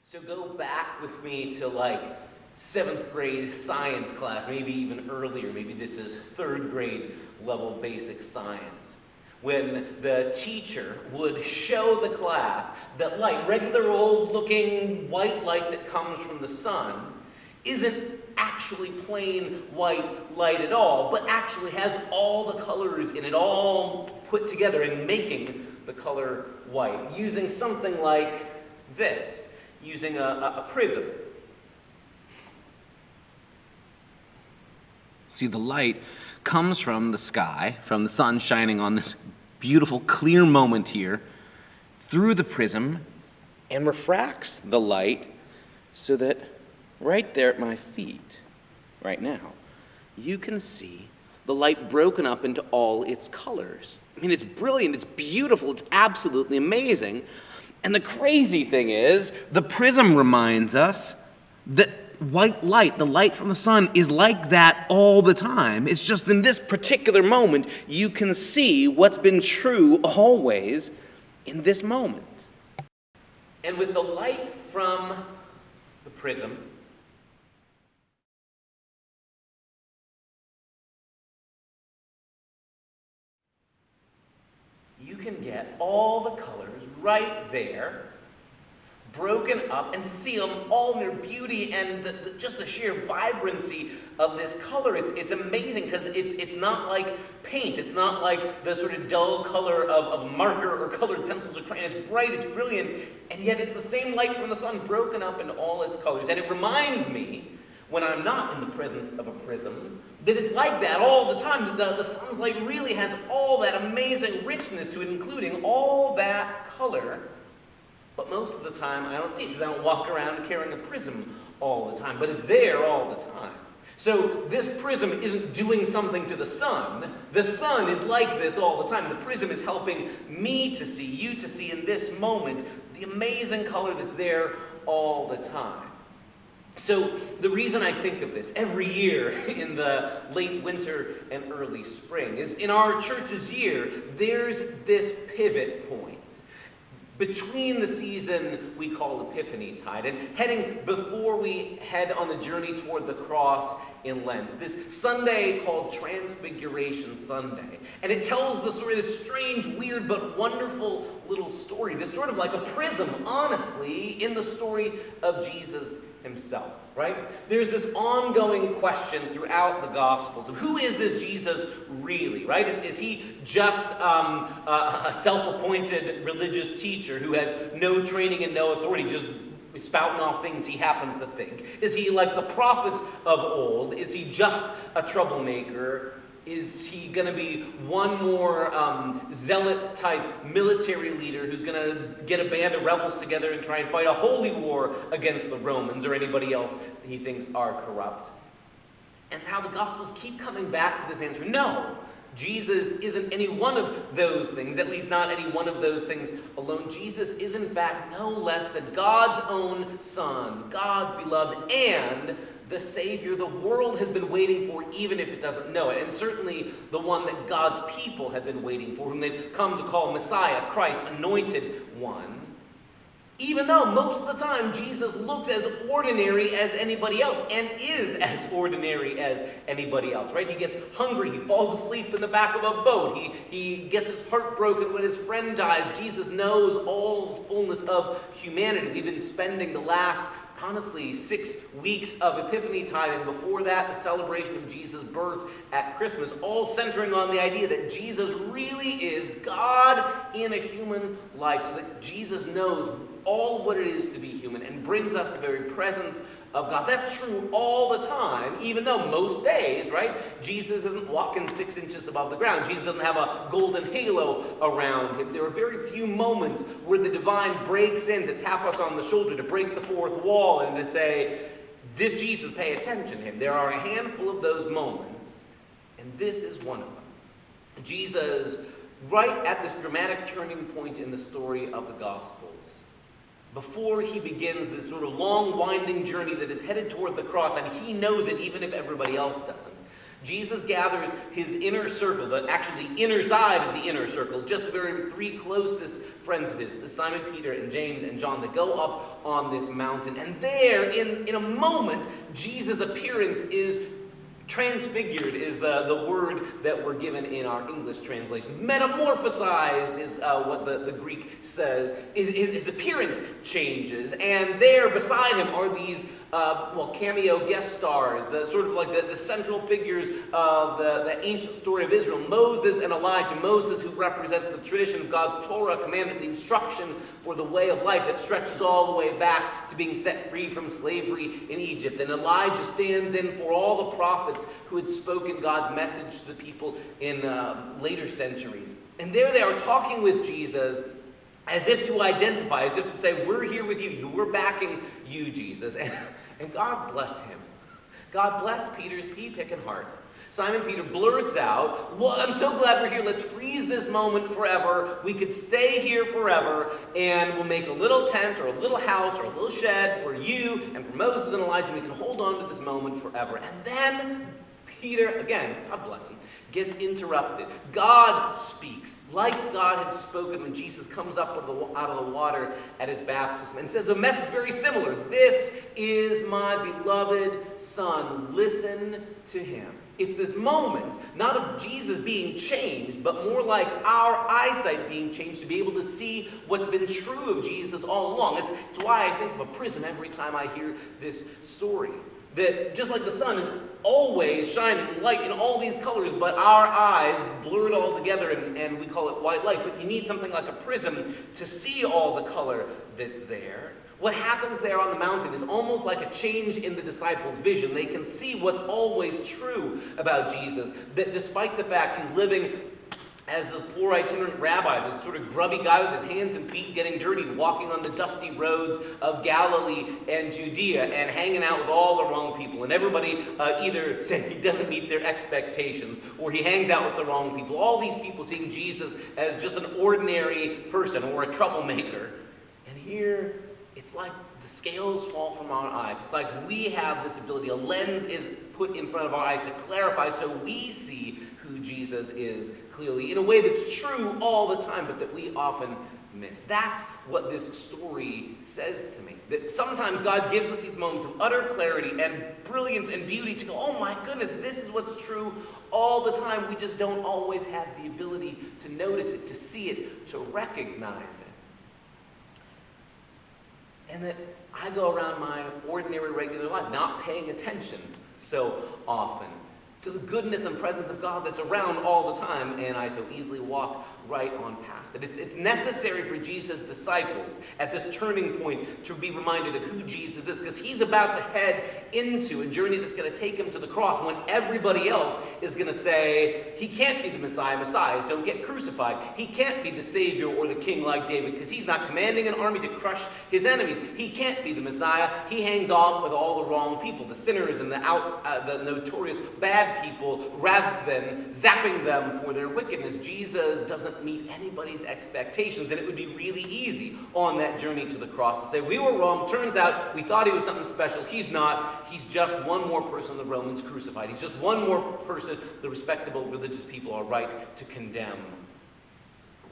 So go back with me to like 7th grade science class, maybe even earlier. Maybe this is 3rd grade level basic science. When the teacher would show the class that light, regular old looking white light that comes from the sun, isn't actually plain white light at all, but actually has all the colors in it all put together and making the color white, using something like this, using a prism. See, the light comes from the sky, from the sun shining on this beautiful, clear moment here, through the prism, and refracts the light so that right there at my feet, right now, you can see the light broken up into all its colors. I mean, it's brilliant, it's beautiful, it's absolutely amazing. And the crazy thing is, the prism reminds us that white light, the light from the sun, is like that all the time. It's just in this particular moment, you can see what's been true always in this moment. And with the light from the prism, you can get all the colors right there, broken up, and see them all in their beauty and just the sheer vibrancy of this color. It's amazing because it's not like paint. It's not like the sort of dull color of marker or colored pencils or crayon. It's bright, it's brilliant, and yet it's the same light from the sun broken up into all its colors. And it reminds me, when I'm not in the presence of a prism, that it's like that all the time. The sun's light really has all that amazing richness to it, including all that color. But most of the time, I don't see it because I don't walk around carrying a prism all the time. But it's there all the time. So this prism isn't doing something to the sun. The sun is like this all the time. The prism is helping me to see, you to see in this moment, the amazing color that's there all the time. So the reason I think of this every year in the late winter and early spring is in our church's year, there's this pivot point between the season we call Epiphany Tide and heading before we head on the journey toward the cross in Lent. This Sunday called Transfiguration Sunday. And it tells the story, this strange, weird, but wonderful little story. This sort of like a prism, honestly, in the story of Jesus himself, right? There's this ongoing question throughout the Gospels of who is this Jesus really, right? Is he just a self-appointed religious teacher who has no training and no authority, just spouting off things he happens to think? Is he like the prophets of old? Is he just a troublemaker? Is he going to be one more zealot-type military leader who's going to get a band of rebels together and try and fight a holy war against the Romans or anybody else that he thinks are corrupt? And how the Gospels keep coming back to this answer. No, Jesus isn't any one of those things, at least not any one of those things alone. Jesus is in fact no less than God's own Son, God's beloved, and the Savior the world has been waiting for, even if it doesn't know it. And certainly the one that God's people have been waiting for, whom they've come to call Messiah, Christ, Anointed One. Even though most of the time Jesus looks as ordinary as anybody else and is as ordinary as anybody else, right? He gets hungry, he falls asleep in the back of a boat, he gets his heart broken when his friend dies. Jesus knows all the fullness of humanity. We've been spending the last, honestly, 6 weeks of Epiphany Tide, and before that, the celebration of Jesus' birth at Christmas, all centering on the idea that Jesus really is God in a human life, so that Jesus knows all what it is to be human and brings us the very presence of God. That's true all the time, even though most days, right, Jesus isn't walking 6 inches above the ground. Jesus doesn't have a golden halo around him. There are very few moments where the divine breaks in to tap us on the shoulder, to break the fourth wall, and to say, this Jesus, pay attention to him. There are a handful of those moments, and this is one of them. Jesus, right at this dramatic turning point in the story of the Gospels, before he begins this sort of long, winding journey that is headed toward the cross, and he knows it even if everybody else doesn't, Jesus gathers his inner circle, actually the inner side of the inner circle, just the very three closest friends of his, Simon, Peter, and James, and John, that go up on this mountain. And there, in a moment, Jesus' appearance is transfigured, is the word that we're given in our English translation. Metamorphosized is what the Greek says. His appearance changes. And there beside him are these cameo guest stars, the sort of like the central figures of the ancient story of Israel. Moses and Elijah. Moses, who represents the tradition of God's Torah commandment, the instruction for the way of life that stretches all the way back to being set free from slavery in Egypt. And Elijah stands in for all the prophets who had spoken God's message to the people in later centuries. And there they are talking with Jesus as if to identify, as if to say, we're here with you. We're backing you, Jesus. And God bless him. God bless Peter's pea-picking heart. Simon Peter blurts out, well, I'm so glad we're here. Let's freeze this moment forever. We could stay here forever, and we'll make a little tent or a little house or a little shed for you and for Moses and Elijah. And we can hold on to this moment forever. And then Peter, again, God bless him, gets interrupted. God speaks, like God had spoken when Jesus comes up out of the water at his baptism, and says a message very similar. This is my beloved Son. Listen to him. It's this moment, not of Jesus being changed, but more like our eyesight being changed to be able to see what's been true of Jesus all along. It's why I think of a prism every time I hear this story. That just like the sun is always shining light in all these colors, but our eyes blur it all together and we call it white light. But you need something like a prism to see all the color that's there. What happens there on the mountain is almost like a change in the disciples' vision. They can see what's always true about Jesus, that despite the fact he's living as this poor itinerant rabbi, this sort of grubby guy with his hands and feet getting dirty, walking on the dusty roads of Galilee and Judea and hanging out with all the wrong people. And everybody either saying he doesn't meet their expectations or he hangs out with the wrong people. All these people seeing Jesus as just an ordinary person or a troublemaker. And here, it's like the scales fall from our eyes. It's like we have this ability. A lens is put in front of our eyes to clarify so we see who Jesus is clearly in a way that's true all the time, but that we often miss. That's what this story says to me. That sometimes God gives us these moments of utter clarity and brilliance and beauty to go, oh my goodness, this is what's true all the time. We just don't always have the ability to notice it, to see it, to recognize it. And that I go around my ordinary, regular life not paying attention so often to the goodness and presence of God that's around all the time, and I so easily walk right on past it. It's necessary for Jesus' disciples at this turning point to be reminded of who Jesus is, because he's about to head into a journey that's going to take him to the cross when everybody else is going to say, he can't be the Messiah. Messiahs don't get crucified. He can't be the Savior or the King like David because he's not commanding an army to crush his enemies. He can't be the Messiah. He hangs off with all the wrong people, the sinners and the notorious bad people, rather than zapping them for their wickedness. Jesus doesn't meet anybody's expectations, and it would be really easy on that journey to the cross to say, we were wrong, turns out we thought he was something special. He's not. He's just one more person the Romans crucified. He's just one more person the respectable religious people are right to condemn.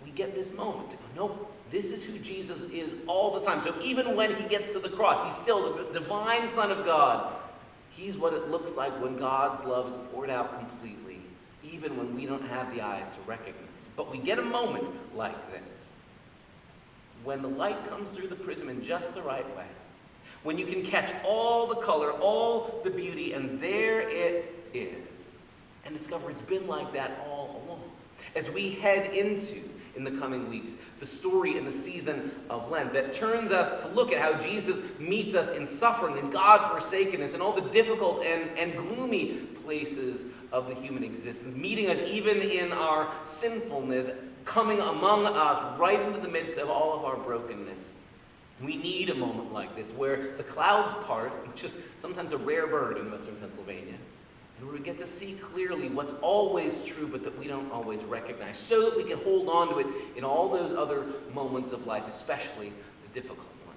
We get this moment to go, nope, this is who Jesus is all the time. So even when he gets to the cross, he's still the divine Son of God. He's what it looks like when God's love is poured out completely, even when we don't have the eyes to recognize. But we get a moment like this, when the light comes through the prism in just the right way, when you can catch all the color, all the beauty, and there it is, and discover it's been like that all along. As we head into, in the coming weeks, the story in the season of Lent that turns us to look at how Jesus meets us in suffering and God-forsakenness and all the difficult and gloomy places of the human existence, meeting us even in our sinfulness, coming among us right into the midst of all of our brokenness. We need a moment like this where the clouds part, which is sometimes a rare bird in western Pennsylvania, and where we get to see clearly what's always true but that we don't always recognize, so that we can hold on to it in all those other moments of life, especially the difficult one.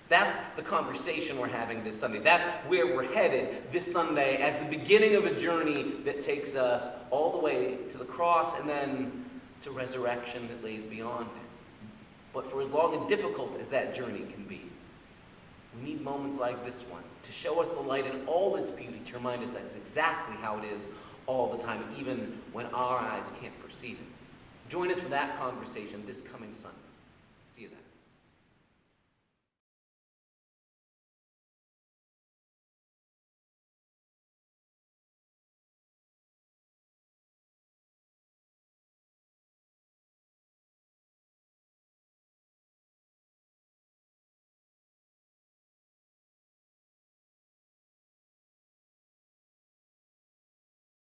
That's the conversation we're having this Sunday. That's where we're headed this Sunday as the beginning of a journey that takes us all the way to the cross and then to resurrection that lays beyond it. But for as long and difficult as that journey can be, we need moments like this one to show us the light in all its beauty, to remind us that's exactly how it is all the time, even when our eyes can't perceive it. Join us for that conversation this coming Sunday.